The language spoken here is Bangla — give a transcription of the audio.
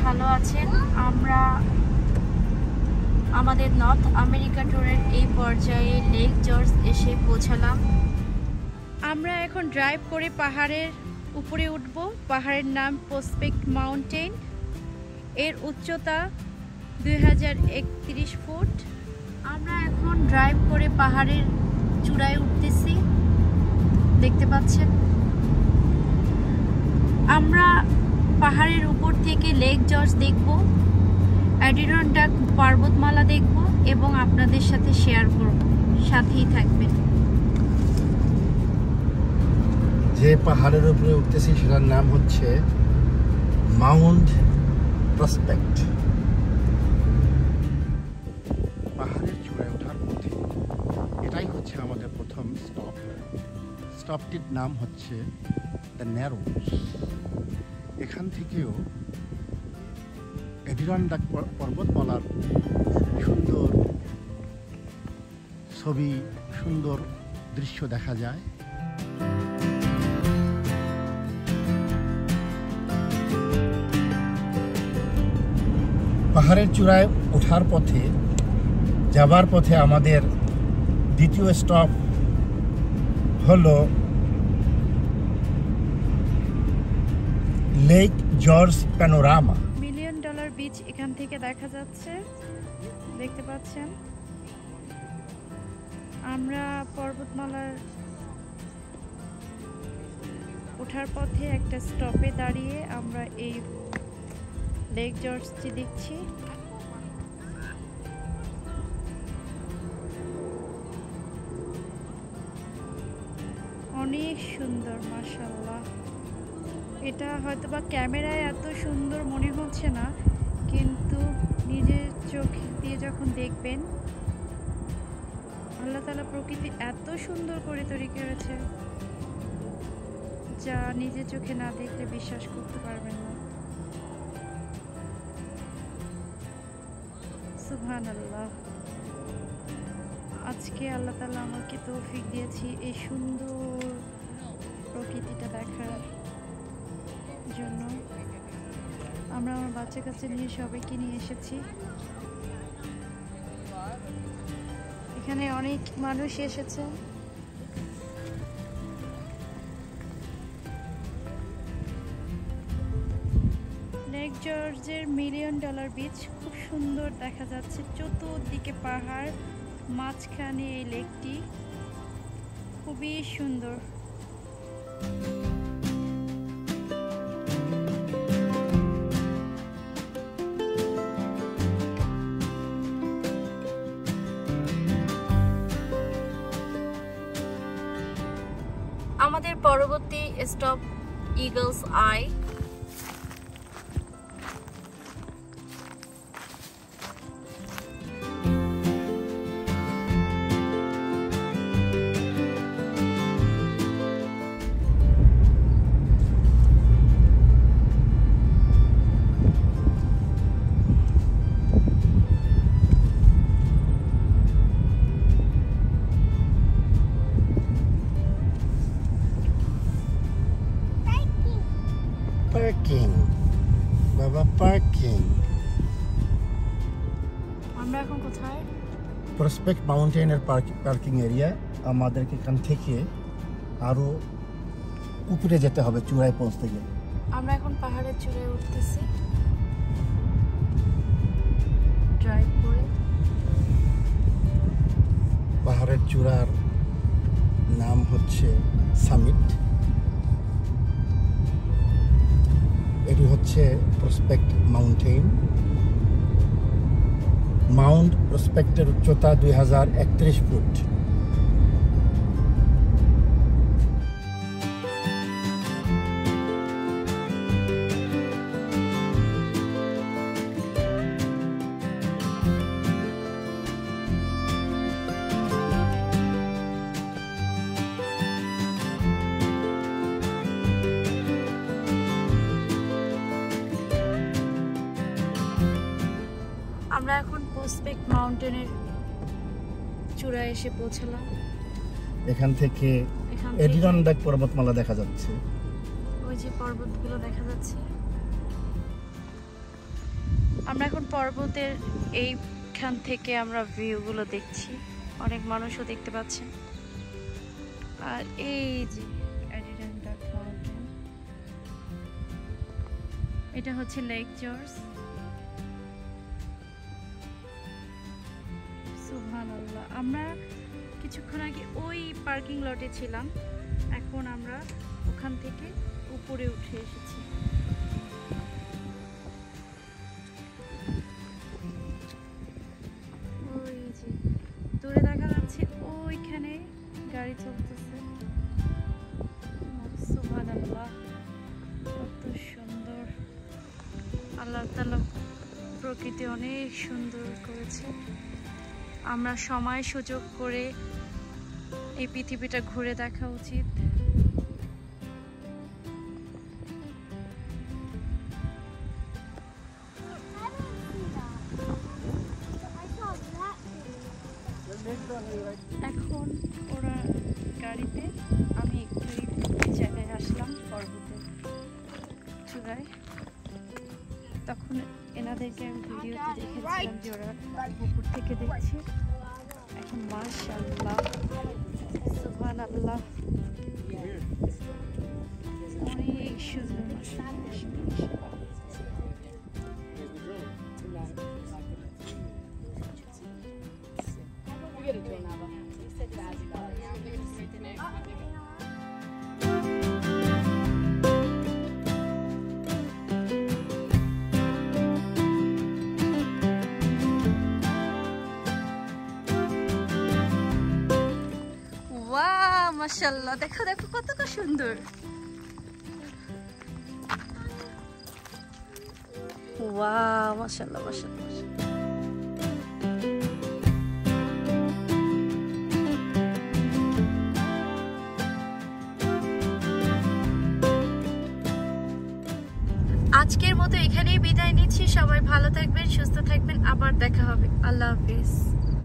ভালো আছেন। আমরা আমাদের নর্থ আমেরিকা ট্যুরের এই পর্যায়ে লেক জর্জ এসে পৌঁছালাম। আমরা এখন ড্রাইভ করে পাহাড়ের উপরে উঠব। পাহাড়ের নাম প্রসপেক্ট মাউন্টেন। এর উচ্চতা 2031 ফুট। আমরা এখন ড্রাইভ করে পাহাড়ের চূড়ায় উঠতেছি, দেখতে পাচ্ছেন। আমরা পাহাড়ের উপর থেকে লেক জর্জ দেখব, অ্যাডিরনডাক পর্বতমালা দেখব এবং আপনাদের সাথে শেয়ার করব। সাথেই থাকবেন। যে পাহাড়ের উপরে উঠতেছি সেটার নাম হচ্ছে মাউন্ট প্রসপেক্ট। পাহাড়ের চূড়ায় ওঠার পথে এটাই হচ্ছে আমাদের প্রথম স্টপটির নাম হচ্ছে দ্য ন্যারোস। এখান থেকেও অ্যাডিরনডাক পর্বতমালার সুন্দর ছবি, সুন্দর দৃশ্য দেখা যায়। পাহাড়ের চূড়ায় ওঠার পথে যাবার পথে আমাদের দ্বিতীয় স্টপ হলো lake George panorama. $1 million beach এখান থেকে দেখা যাচ্ছে, দেখতে পাচ্ছেন। আমরা পর্বতমালার ওঠার পথে একটা স্টপে দাঁড়িয়ে আমরা এই লেক জর্জটি দেখছি। অনেক সুন্দর, মাশাআল্লাহ। এটা হয়তোবা ক্যামেরায় এত সুন্দর মনে হচ্ছে না, কিন্তু নিজের চোখ দিয়ে যখন দেখবেন, আল্লাহ তাআলা প্রকৃতি এত সুন্দর করে তৈরি করেছে যা নিজের চোখে না দেখলে বিশ্বাস করতে পারবেন না। সুবহানাল্লাহ। আজকে আল্লাহ তাআলা আমাকে তৌফিক দিয়েছি এই সুন্দর প্রকৃতিটা দেখার জন্য। আমরা আমার বাচ্চা কাচ্চা নিয়ে সবাইকে নিয়ে এসেছি। এখানে অনেক মানুষ এসেছে। লেক জর্জের $1 মিলিয়ন বিচ খুব সুন্দর দেখা যাচ্ছে। চতুর্দিকে পাহাড়, মাঝখানে এই লেকটি খুবই সুন্দর। আমাদের পরবর্তী স্টপ ইগলস আই। পার্কিং, বাবা পার্কিং। আমরা এখন কোথায়? প্রসপেক্ট মাউন্টেনের পার্কিং এরিয়া। আমাদেরকে এখান থেকে আরো উপরে যেতে হবে চূড়ায় পৌঁছতে গেলে। আমরা এখন পাহাড়ের চূড়ায় উঠতেছি ড্রাইভ করে। পাহাড়ের চূড়ার নাম হচ্ছে সামিট। এটি হচ্ছে প্রসপেক্ট মাউন্টেন। মাউন্ট প্রসপেক্টের উচ্চতা 2031 ফুট। আমরা এখন প্রসপেক্ট মাউন্টেনের চূড়ায় এসে পৌঁছালাম। এখান থেকে অ্যাডিরনডাক পর্বতমালা দেখা যাচ্ছে। ওই যে পর্বতগুলো দেখা যাচ্ছে। আমরা এখন পর্বতের এইখান থেকে আমরা ভিউগুলো দেখছি, অনেক মানুষও দেখতে পাচ্ছেন। আর এই যে অ্যাডিডান্ডাক মাউন্টেন, এটা হচ্ছে লেক জর্জ। সুবহানাল্লাহ, আমরা কিছুক্ষণ আগে ওই পার্কিং লটে ছিলাম, এখন আমরা ওখান থেকে উপরে উঠে এসেছি। ওই যে দূরে দেখা যাচ্ছে ওইখানে গাড়ি চলতেছে। সুবহানাল্লাহ, কত সুন্দর! আল্লাহ তাআলা প্রকৃতি অনেক সুন্দর করেছে। আমরা সময় সুযোগ করে এই পৃথিবীটা ঘুরে দেখা উচিত। এখন ওরা গাড়িতে, আমি একটু এই জায়গায় আসলাম পর্বতের চূড়ায়। তখন এনাদেরকে আমি ভিডিওতে দেখেছিলাম যে ওরা উপর থেকে দেখছে। এখন মাশাআল্লাহ, সুবহানাল্লাহ, অনেক সুন্দর। ওয়াও, মাশাআল্লাহ, দেখো দেখো কত সুন্দর। ওয়াও, মাশাআল্লাহ, মাশাআল্লাহ। আজকের মতো এখানেই বিদায় নিচ্ছি। সবাই ভালো থাকবেন, সুস্থ থাকবেন, আবার দেখা হবে। আল্লাহ হাফেজ।